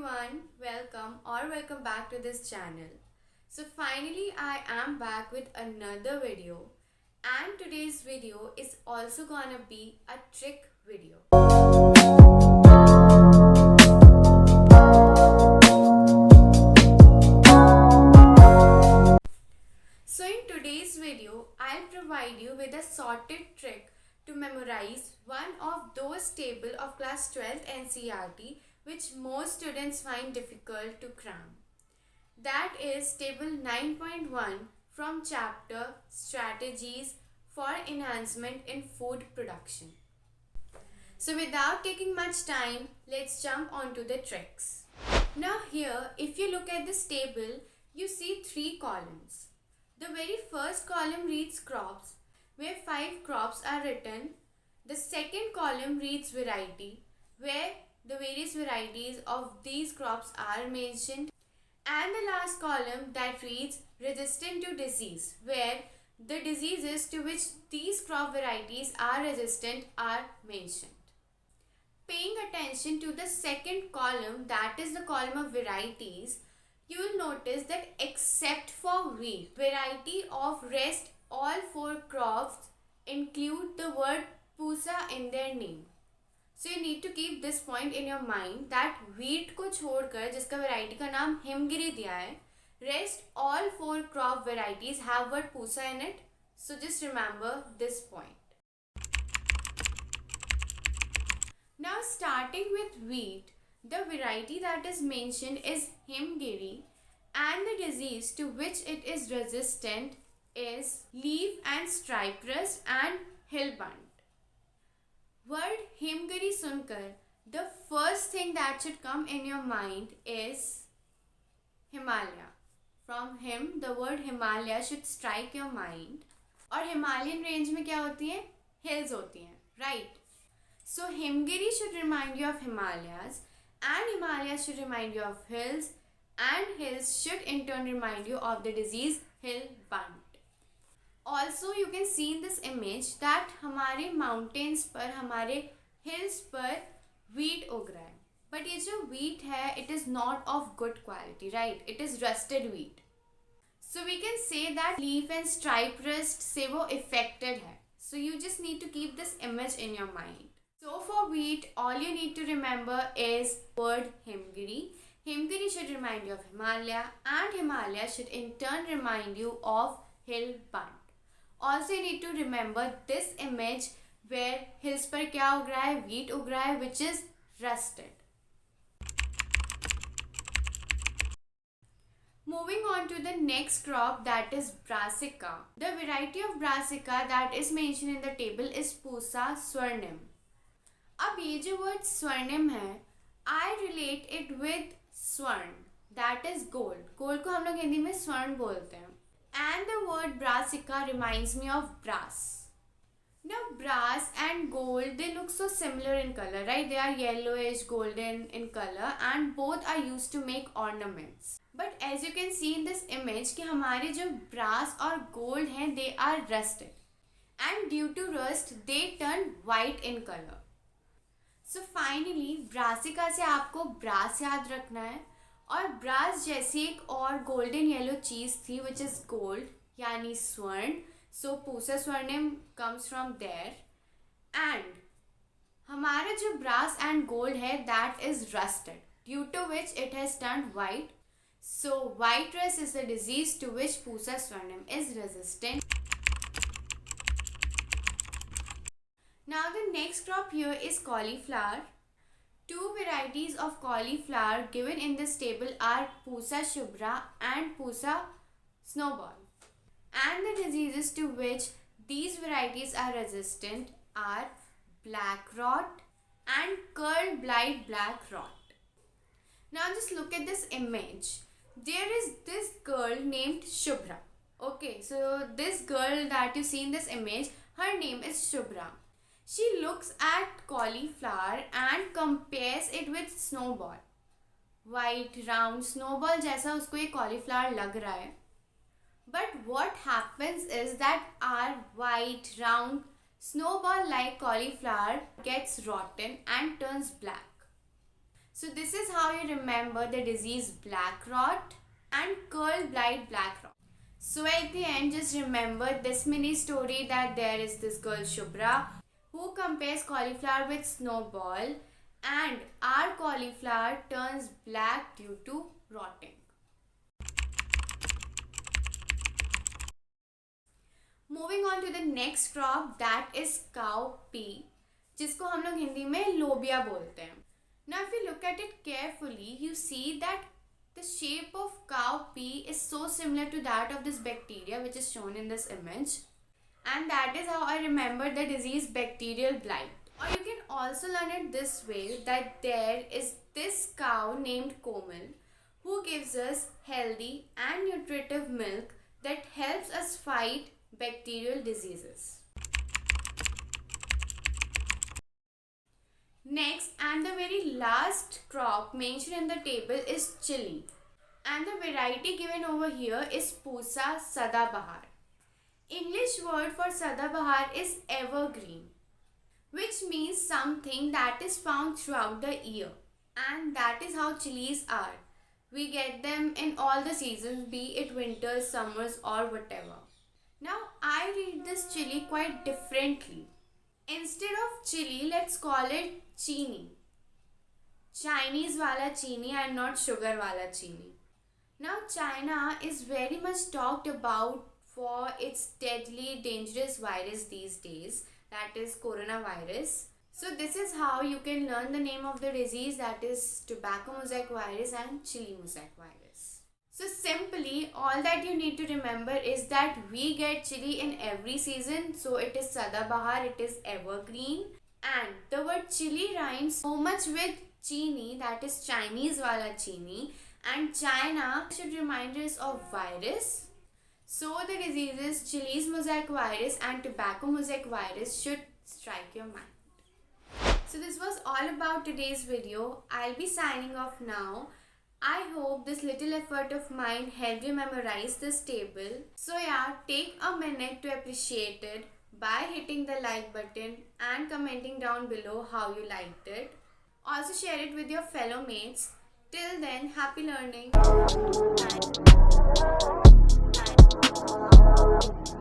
everyone, welcome back to this channel. So finally I am back with another video, and today's video is also gonna be a trick video. So in today's video, I'll provide you with a sorted trick to memorize one of those tables of class 12th NCERT which most students find difficult to cram. That is table 9.1 from chapter Strategies for Enhancement in Food Production. So without taking much time, let's jump onto the tricks. Now here, if you look at this table, you see 3 columns. The very first column reads crops, where 5 crops are written. The second column reads variety, where the various varieties of these crops are mentioned. And the last column that reads resistant to disease, where the diseases to which these crop varieties are resistant are mentioned. Paying attention to the second column, that is the column of varieties, you will notice that except for wheat, variety of rest all 4 crops include the word pusa in their name. So you need to keep this point in your mind that wheat को छोड़कर जिसका variety का नाम हिमगिरी दिया है, rest all 4 crop varieties have word pusa in it. So just remember this point. Now starting with wheat, the variety that is mentioned is Himgiri and the disease to which it is resistant is leaf and stripe rust and hillbunt. Word Himgiri sunkar, the first thing that should come in your mind is Himalaya. From him, the word Himalaya should strike your mind. और Himalayan range में क्या होती है? Hills होती हैं, right? So Himgiri should remind you of Himalayas, and Himalayas should remind you of hills, and hills should in turn remind you of the disease hillbunt. Also you can see in this image that हमारे mountains पर, हमारे hills पर wheat उग रहा है. But ये जो wheat है, it is not of good quality, right? It is rusted wheat. So we can say that leaf and stripe rust से वो affected है. So you just need to keep this image in your mind. So for wheat, all you need to remember is word Himgiri. Himgiri should remind you of Himalaya, and Himalaya should in turn remind you of hillbunt. Also you need to remember this image where hills पर क्या उग रहा है, wheat उग रहा है, which is rusted. Moving on to the next crop, that is Brassica. The variety of Brassica that is mentioned in the table is Pusa Swarnim. अब ये जो word Swarnim है, I relate it with स्वर्ण, that is gold. Gold को हम लोग हिंदी में स्वर्ण बोलते हैं. And the word Brassica reminds me of brass. Now brass and gold, they look so similar in color, right? They are yellowish golden in color and both are used to make ornaments. But as you can see in this image कि हमारे जो brass और gold हैं, they are rusted. And due to rust, they turn white in color. So finally, Brassica से आपको brass याद रखना है. और ब्रास जैसी एक और गोल्डन येलो चीज़ थी विच इज़ गोल्ड यानी स्वर्ण. सो पूसा स्वर्णिम कम्स फ्रॉम देयर. एंड हमारा जो ब्रास एंड गोल्ड है that is rusted due to which it has turned white. So white rust is the disease to which Pusa Swarnim is resistant. Now the next crop here is cauliflower. 2 varieties of cauliflower given in this table are Pusa shubra and Pusa snowball. And the diseases to which these varieties are resistant are black rot and curl blight black rot. Now just look at this image. There is this girl named Shubhra. Okay, so this girl that you see in this image, her name is Shubhra. She looks at cauliflower and compares it with snowball. White round snowball जैसा उसको ये cauliflower लग रहा है. But what happens is that our white round snowball like cauliflower gets rotten and turns black. So this is how you remember the disease black rot and curl blight black rot. So at the end, just remember this mini story that there is this girl Shubhra who compares cauliflower with snowball, and our cauliflower turns black due to rotting. Moving on to the next crop, that is cowpea, जिसको हम लोग हिंदी में लोबिया बोलते हैं. Now if you look at it carefully, you see that the shape of cowpea is so similar to that of this bacteria which is shown in this image, and that is how I remember the disease bacterial blight. Or you can also learn it this way, that there is this cow named Komal who gives us healthy and nutritive milk that helps us fight bacterial diseases. Next and the very last crop mentioned in the table is chili, and the variety given over here is Pusa Sadabahar. English word for Sadabahar is evergreen, which means something that is found throughout the year, and that is how chilies are. We get them in all the seasons, be it winters, summers or whatever. Now I read this chili quite differently. Instead of chili, let's call it chini. Chinese wala chini and not sugar wala chini. Now China is very much talked about for its deadly dangerous virus these days, that is coronavirus. So this is how you can learn the name of the disease, that is tobacco mosaic virus and chili mosaic virus. So simply all that you need to remember is that we get chili in every season. So it is Sadabahar, it is evergreen, and the word chili rhymes so much with chini, that is Chinese wala chini, and China should remind us of virus. So the diseases chilies mosaic virus and tobacco mosaic virus should strike your mind. So this was all about today's video. I'll be signing off now. I hope this little effort of mine helped you memorize this table. So yeah, take a minute to appreciate it by hitting the like button and commenting down below how you liked it. Also share it with your fellow mates. Till then, happy learning. Bye.